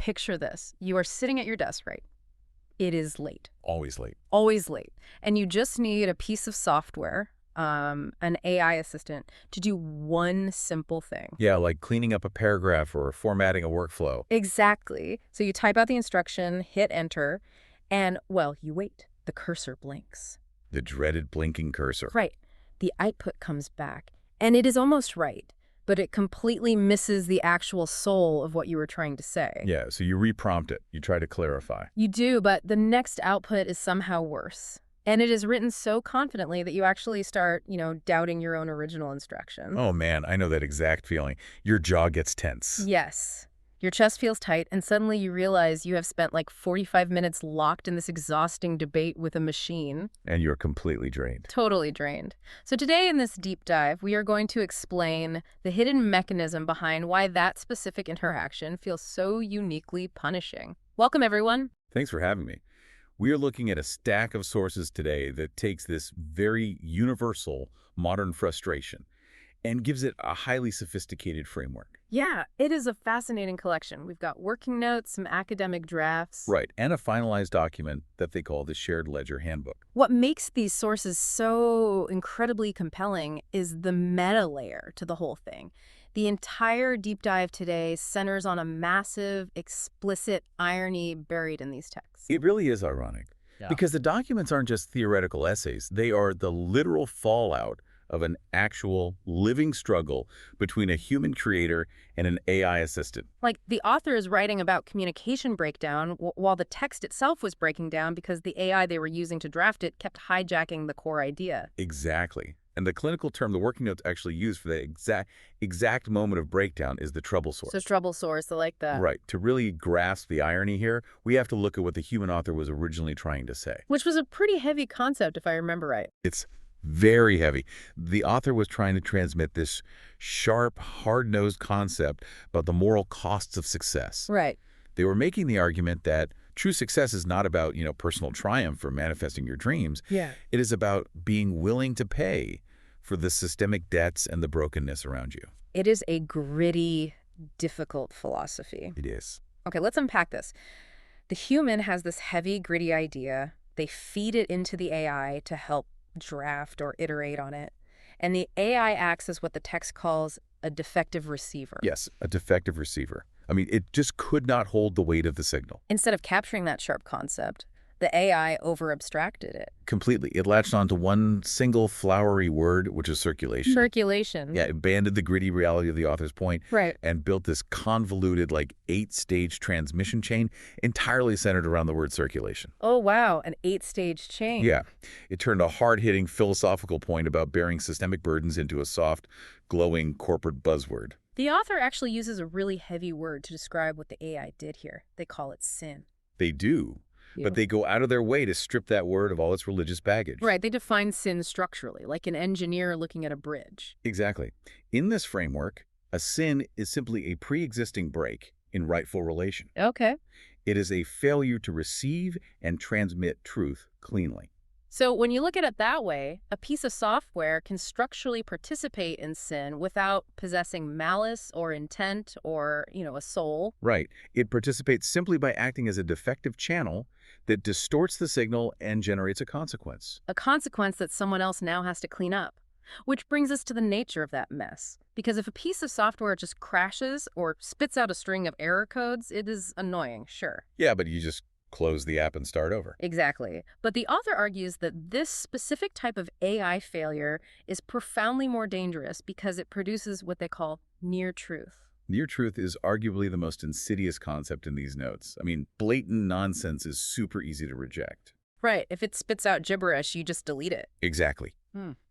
picture this. You are sitting at your desk, right? It is late. Always late. Always late. And you just need a piece of software, an AI assistant, to do one simple thing. Yeah, like cleaning up a paragraph or formatting a workflow. Exactly. So you type out the instruction, hit enter, and, well, you wait. The cursor blinks. The dreaded blinking cursor. Right. The output comes back, and it is almost right, but it completely misses the actual soul of what you were trying to say. Yeah, so you reprompt it. You try to clarify. You do, but the next output is somehow worse. And it is written so confidently that you actually start, doubting your own original instruction. Oh man, I know that exact feeling. Your jaw gets tense. Yes. Your chest feels tight, and suddenly you realize you have spent like 45 minutes locked in this exhausting debate with a machine. And you're completely drained. Totally drained. So today in this deep dive, we are going to explain the hidden mechanism behind why that specific interaction feels so uniquely punishing. Welcome, everyone. Thanks for having me. We are looking at a stack of sources today that takes this very universal modern frustration and gives it a highly sophisticated framework. Yeah, it is a fascinating collection. We've got working notes, some academic drafts. Right, and a finalized document that they call the Shared Ledger Handbook. What makes these sources so incredibly compelling is the meta layer to the whole thing. The entire deep dive today centers on a massive, explicit irony buried in these texts. It really is ironic, because the documents aren't just theoretical essays. They are the literal fallout of an actual living struggle between a human creator and an AI assistant. Like, the author is writing about communication breakdown while the text itself was breaking down because the AI they were using to draft it kept hijacking the core idea. Exactly. And the clinical term the working notes actually use for the exact moment of breakdown is the trouble source. So trouble source, I like that. Right. To really grasp the irony here, we have to look at what the human author was originally trying to say. Which was a pretty heavy concept, if I remember right. It's very heavy. The author was trying to transmit this sharp, hard-nosed concept about the moral costs of success. Right. They were making the argument that true success is not about, personal triumph or manifesting your dreams. Yeah. It is about being willing to pay for the systemic debts and the brokenness around you. It is a gritty, difficult philosophy. It is. Okay, let's unpack this. The human has this heavy, gritty idea. They feed it into the AI to help draft or iterate on it. And the AI acts as what the text calls a defective receiver. Yes, a defective receiver. I mean, it just could not hold the weight of the signal. Instead of capturing that sharp concept, the AI over-abstracted it. Completely. It latched onto one single flowery word, which is circulation. Circulation. Yeah, it abandoned the gritty reality of the author's point. Right. And built this convoluted, 8-stage transmission chain entirely centered around the word circulation. Oh, wow. An 8-stage chain. Yeah. It turned a hard-hitting philosophical point about bearing systemic burdens into a soft, glowing corporate buzzword. The author actually uses a really heavy word to describe what the AI did here. They call it sin. They do. But they go out of their way to strip that word of all its religious baggage. Right. They define sin structurally, like an engineer looking at a bridge. Exactly. In this framework, a sin is simply a pre-existing break in rightful relation. Okay. It is a failure to receive and transmit truth cleanly. So when you look at it that way, a piece of software can structurally participate in sin without possessing malice or intent or, a soul. Right. It participates simply by acting as a defective channel that distorts the signal and generates a consequence. A consequence that someone else now has to clean up. Which brings us to the nature of that mess. Because if a piece of software just crashes or spits out a string of error codes, it is annoying, sure. Yeah, but you just close the app and start over. Exactly. But the author argues that this specific type of AI failure is profoundly more dangerous because it produces what they call near truth. Near truth is arguably the most insidious concept in these notes. I mean, blatant nonsense is super easy to reject. Right. If it spits out gibberish, you just delete it. Exactly.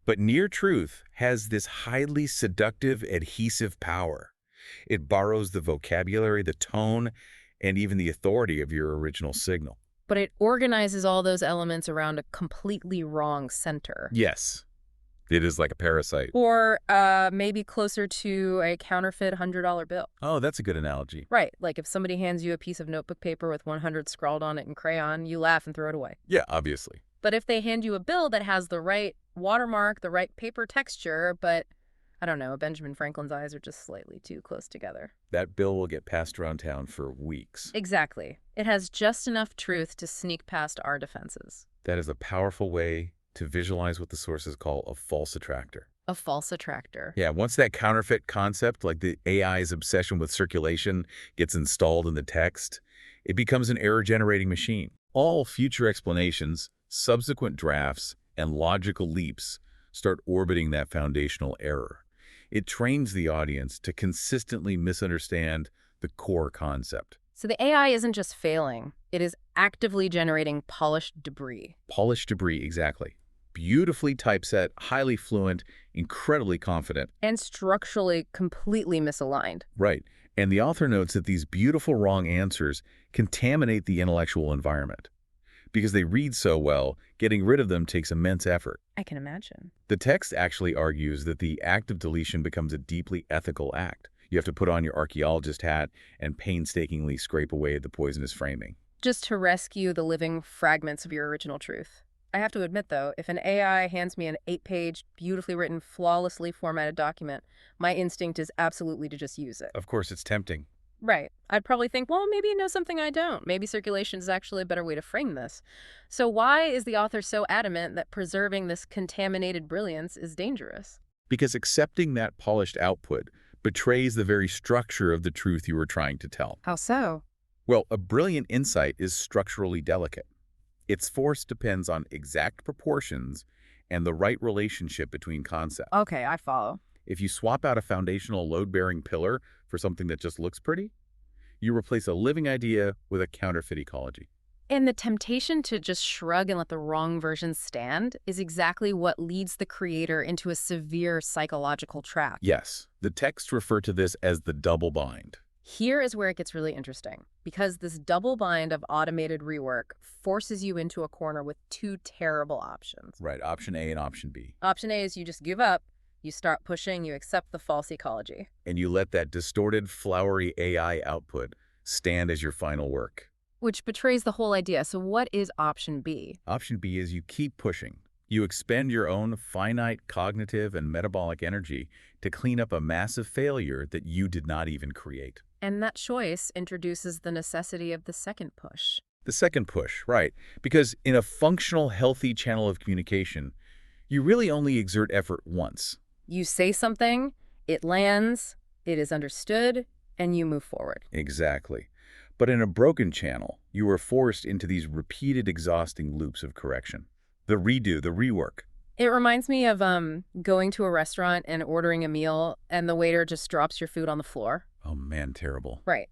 But near truth has this highly seductive, adhesive power. It borrows the vocabulary, the tone, and even the authority of your original signal. But it organizes all those elements around a completely wrong center. Yes. It is like a parasite. Or maybe closer to a counterfeit $100 bill. Oh, that's a good analogy. Right. Like if somebody hands you a piece of notebook paper with 100 scrawled on it in crayon, you laugh and throw it away. Yeah, obviously. But if they hand you a bill that has the right watermark, the right paper texture, but I don't know, Benjamin Franklin's eyes are just slightly too close together. That bill will get passed around town for weeks. Exactly. It has just enough truth to sneak past our defenses. That is a powerful way to visualize what the sources call a false attractor. A false attractor. Yeah, once that counterfeit concept, like the AI's obsession with circulation, gets installed in the text, it becomes an error-generating machine. All future explanations, subsequent drafts, and logical leaps start orbiting that foundational error. It trains the audience to consistently misunderstand the core concept. So the AI isn't just failing, it is actively generating polished debris. Polished debris, exactly. Beautifully typeset, highly fluent, incredibly confident. And structurally completely misaligned. Right. And the author notes that these beautiful wrong answers contaminate the intellectual environment. Because they read so well, getting rid of them takes immense effort. I can imagine. The text actually argues that the act of deletion becomes a deeply ethical act. You have to put on your archaeologist hat and painstakingly scrape away the poisonous framing. Just to rescue the living fragments of your original truth. I have to admit, though, if an AI hands me an 8-page, beautifully written, flawlessly formatted document, my instinct is absolutely to just use it. Of course, it's tempting. Right. I'd probably think, well, maybe it knows something I don't. Maybe circulation is actually a better way to frame this. So why is the author so adamant that preserving this contaminated brilliance is dangerous? Because accepting that polished output betrays the very structure of the truth you were trying to tell. How so? Well, a brilliant insight is structurally delicate. Its force depends on exact proportions and the right relationship between concepts. Okay, I follow. If you swap out a foundational load-bearing pillar for something that just looks pretty, you replace a living idea with a counterfeit ecology. And the temptation to just shrug and let the wrong version stand is exactly what leads the creator into a severe psychological trap. Yes, the texts refer to this as the double bind. Here is where it gets really interesting, because this double bind of automated rework forces you into a corner with two terrible options. Right, option A and option B. Option A is you just give up, you start pushing, you accept the false ecology. And you let that distorted, flowery AI output stand as your final work. Which betrays the whole idea. So what is option B? Option B is you keep pushing. You expend your own finite cognitive and metabolic energy to clean up a massive failure that you did not even create. And that choice introduces the necessity of the second push. The second push, right. Because in a functional, healthy channel of communication, you really only exert effort once. You say something, it lands, it is understood, and you move forward. Exactly. But in a broken channel, you are forced into these repeated, exhausting loops of correction. The redo, the rework. It reminds me of going to a restaurant and ordering a meal, and the waiter just drops your food on the floor. Oh man, terrible. Right.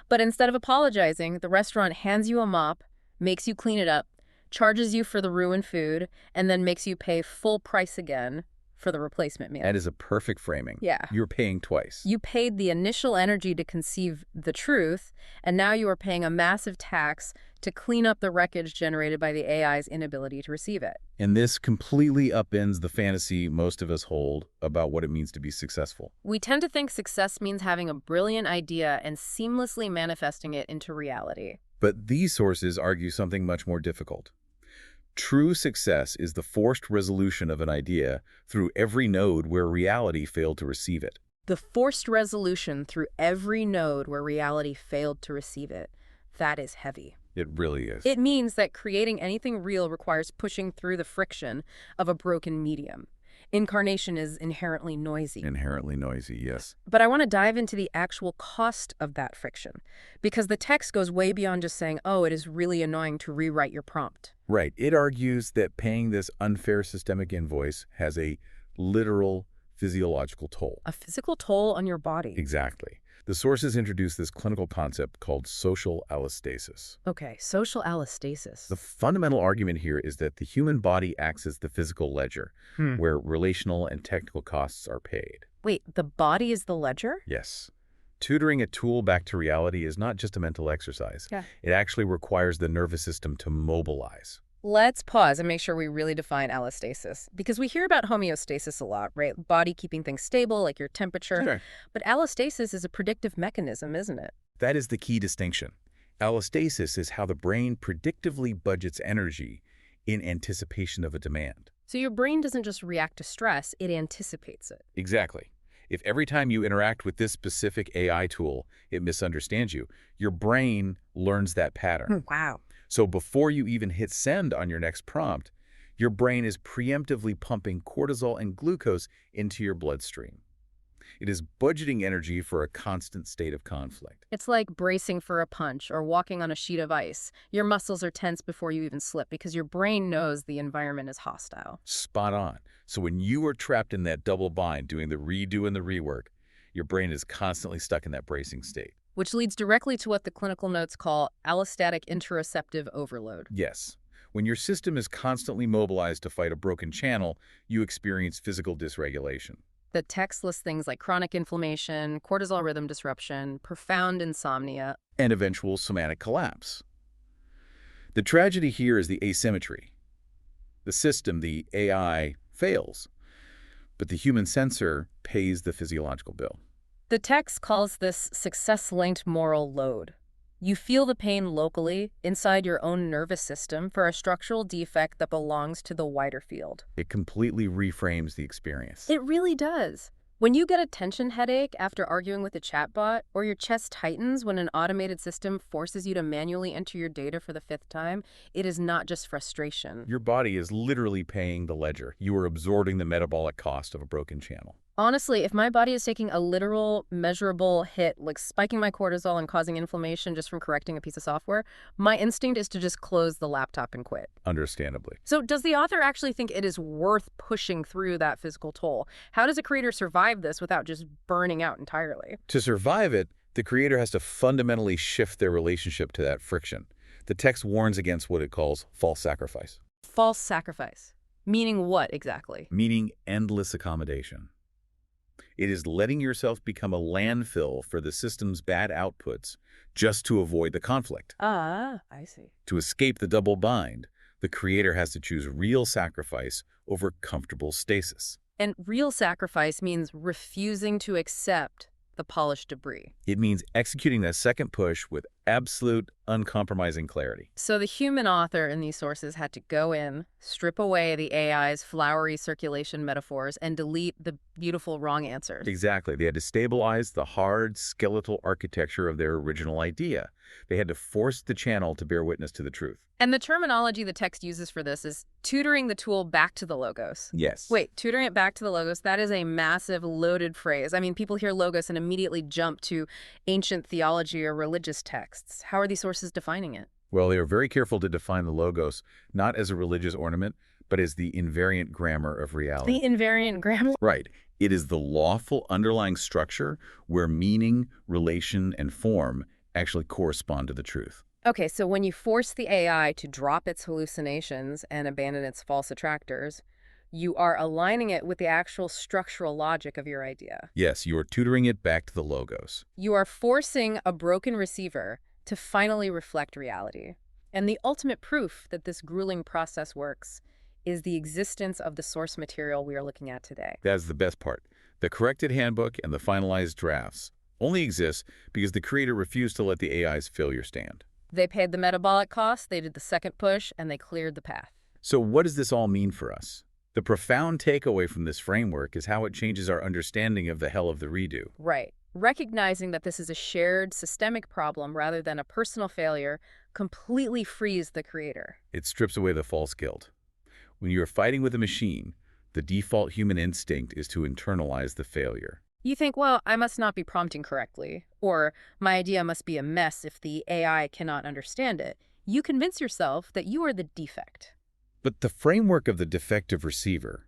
But instead of apologizing, the restaurant hands you a mop, makes you clean it up, charges you for the ruined food, and then makes you pay full price again for the replacement meal. That is a perfect framing. Yeah. You're paying twice. You paid the initial energy to conceive the truth, and now you are paying a massive tax to clean up the wreckage generated by the AI's inability to receive it. And this completely upends the fantasy most of us hold about what it means to be successful. We tend to think success means having a brilliant idea and seamlessly manifesting it into reality. But these sources argue something much more difficult. True success is the forced resolution of an idea through every node where reality failed to receive it. The forced resolution through every node where reality failed to receive it. That is heavy. It really is. It means that creating anything real requires pushing through the friction of a broken medium. Incarnation is inherently noisy. Inherently noisy, yes. But I want to dive into the actual cost of that friction, because the text goes way beyond just saying, oh, it is really annoying to rewrite your prompt. Right. It argues that paying this unfair systemic invoice has a literal physiological toll. A physical toll on your body. Exactly. The sources introduce this clinical concept called social allostasis. Okay, social allostasis. The fundamental argument here is that the human body acts as the physical ledger, where relational and technical costs are paid. Wait, the body is the ledger? Yes. Tutoring a tool back to reality is not just a mental exercise. Yeah. It actually requires the nervous system to mobilize. Let's pause and make sure we really define allostasis, because we hear about homeostasis a lot, right? Body keeping things stable, like your temperature. Sure. But allostasis is a predictive mechanism, isn't it? That is the key distinction. Allostasis is how the brain predictively budgets energy in anticipation of a demand. So your brain doesn't just react to stress, it anticipates it. Exactly. If every time you interact with this specific AI tool, it misunderstands you, your brain learns that pattern. Wow. So before you even hit send on your next prompt, your brain is preemptively pumping cortisol and glucose into your bloodstream. It is budgeting energy for a constant state of conflict. It's like bracing for a punch or walking on a sheet of ice. Your muscles are tense before you even slip because your brain knows the environment is hostile. Spot on. So when you are trapped in that double bind doing the redo and the rework, your brain is constantly stuck in that bracing state. Which leads directly to what the clinical notes call allostatic interoceptive overload. Yes. When your system is constantly mobilized to fight a broken channel, you experience physical dysregulation. The text lists things like chronic inflammation, cortisol rhythm disruption, profound insomnia, And eventual somatic collapse. The tragedy here is the asymmetry. The system, the AI, fails, but the human sensor pays the physiological bill. The text calls this success-linked moral load. You feel the pain locally, inside your own nervous system, for a structural defect that belongs to the wider field. It completely reframes the experience. It really does. When you get a tension headache after arguing with a chatbot, or your chest tightens when an automated system forces you to manually enter your data for the 5th time, it is not just frustration. Your body is literally paying the ledger. You are absorbing the metabolic cost of a broken channel. Honestly, if my body is taking a literal, measurable hit, like spiking my cortisol and causing inflammation just from correcting a piece of software, my instinct is to just close the laptop and quit. Understandably. So does the author actually think it is worth pushing through that physical toll? How does a creator survive this without just burning out entirely? To survive it, the creator has to fundamentally shift their relationship to that friction. The text warns against what it calls false sacrifice. False sacrifice. Meaning what exactly? Meaning endless accommodation. It is letting yourself become a landfill for the system's bad outputs just to avoid the conflict. I see. To escape the double bind, the creator has to choose real sacrifice over comfortable stasis. And real sacrifice means refusing to accept the polished debris. It means executing that second push with absolute, uncompromising clarity. So the human author in these sources had to go in, strip away the AI's flowery circulation metaphors, and delete the beautiful wrong answers. Exactly. They had to stabilize the hard, skeletal architecture of their original idea. They had to force the channel to bear witness to the truth. And the terminology the text uses for this is tutoring the tool back to the logos. Yes. Wait, tutoring it back to the logos? That is a massive, loaded phrase. I mean, people hear logos and immediately jump to ancient theology or religious texts. How are these sources defining it? Well, they are very careful to define the logos not as a religious ornament, but as the invariant grammar of reality. The invariant grammar? Right. It is the lawful underlying structure where meaning, relation, and form actually correspond to the truth. Okay, so when you force the AI to drop its hallucinations and abandon its false attractors, you are aligning it with the actual structural logic of your idea. Yes, you are tutoring it back to the logos. You are forcing a broken receiver to finally reflect reality. And the ultimate proof that this grueling process works is the existence of the source material we are looking at today. That's the best part. The corrected handbook and the finalized drafts only exist because the creator refused to let the AI's failure stand. They paid the metabolic cost, they did the second push, and they cleared the path. So what does this all mean for us? The profound takeaway from this framework is how it changes our understanding of the hell of the redo. Right. Recognizing that this is a shared systemic problem rather than a personal failure completely frees the creator. It strips away the false guilt. When you are fighting with a machine, the default human instinct is to internalize the failure. You think, well, I must not be prompting correctly, or my idea must be a mess if the AI cannot understand it. You convince yourself that you are the defect. But the framework of the defective receiver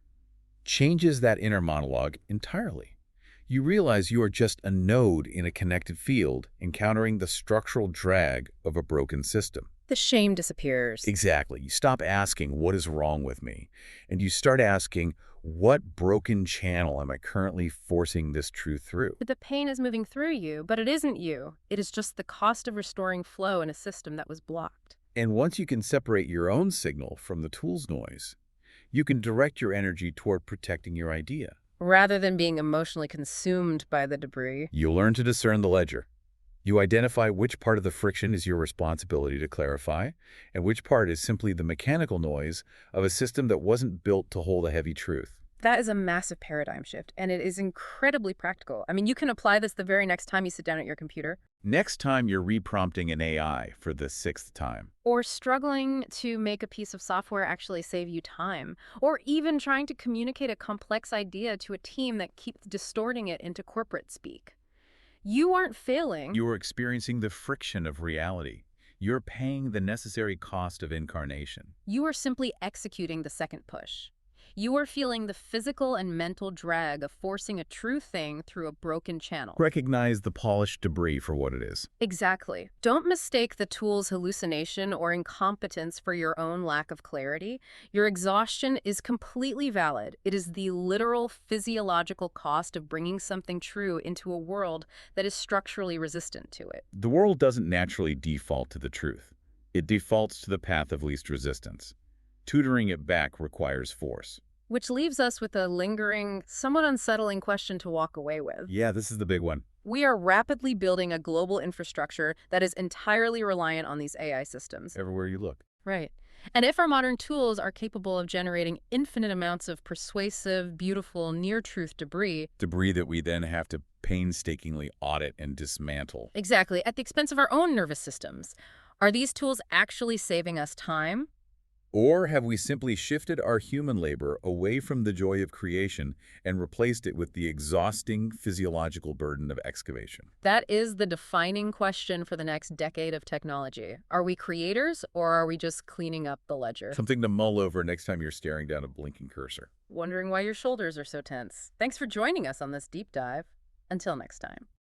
changes that inner monologue entirely. You realize you are just a node in a connected field encountering the structural drag of a broken system. The shame disappears. Exactly. You stop asking, what is wrong with me? And you start asking, what broken channel am I currently forcing this truth through? The pain is moving through you, but it isn't you. It is just the cost of restoring flow in a system that was blocked. And once you can separate your own signal from the tool's noise, you can direct your energy toward protecting your idea. Rather than being emotionally consumed by the debris. You learn to discern the ledger. You identify which part of the friction is your responsibility to clarify, and which part is simply the mechanical noise of a system that wasn't built to hold a heavy truth. That is a massive paradigm shift, and it is incredibly practical. I mean, you can apply this the very next time you sit down at your computer. Next time you're reprompting an AI for the sixth time. Or struggling to make a piece of software actually save you time. Or even trying to communicate a complex idea to a team that keeps distorting it into corporate speak. You aren't failing. You are experiencing the friction of reality. You're paying the necessary cost of incarnation. You are simply executing the second push. You are feeling the physical and mental drag of forcing a true thing through a broken channel. Recognize the polished debris for what it is. Exactly. Don't mistake the tool's hallucination or incompetence for your own lack of clarity. Your exhaustion is completely valid. It is the literal physiological cost of bringing something true into a world that is structurally resistant to it. The world doesn't naturally default to the truth. It defaults to the path of least resistance. Tutoring it back requires force. Which leaves us with a lingering, somewhat unsettling question to walk away with. Yeah, this is the big one. We are rapidly building a global infrastructure that is entirely reliant on these AI systems. Everywhere you look. Right. And if our modern tools are capable of generating infinite amounts of persuasive, beautiful, near-truth debris... Debris that we then have to painstakingly audit and dismantle. Exactly, at the expense of our own nervous systems. Are these tools actually saving us time? Or have we simply shifted our human labor away from the joy of creation and replaced it with the exhausting physiological burden of excavation? That is the defining question for the next decade of technology. Are we creators, or are we just cleaning up the ledger? Something to mull over next time you're staring down a blinking cursor. Wondering why your shoulders are so tense. Thanks for joining us on this deep dive. Until next time.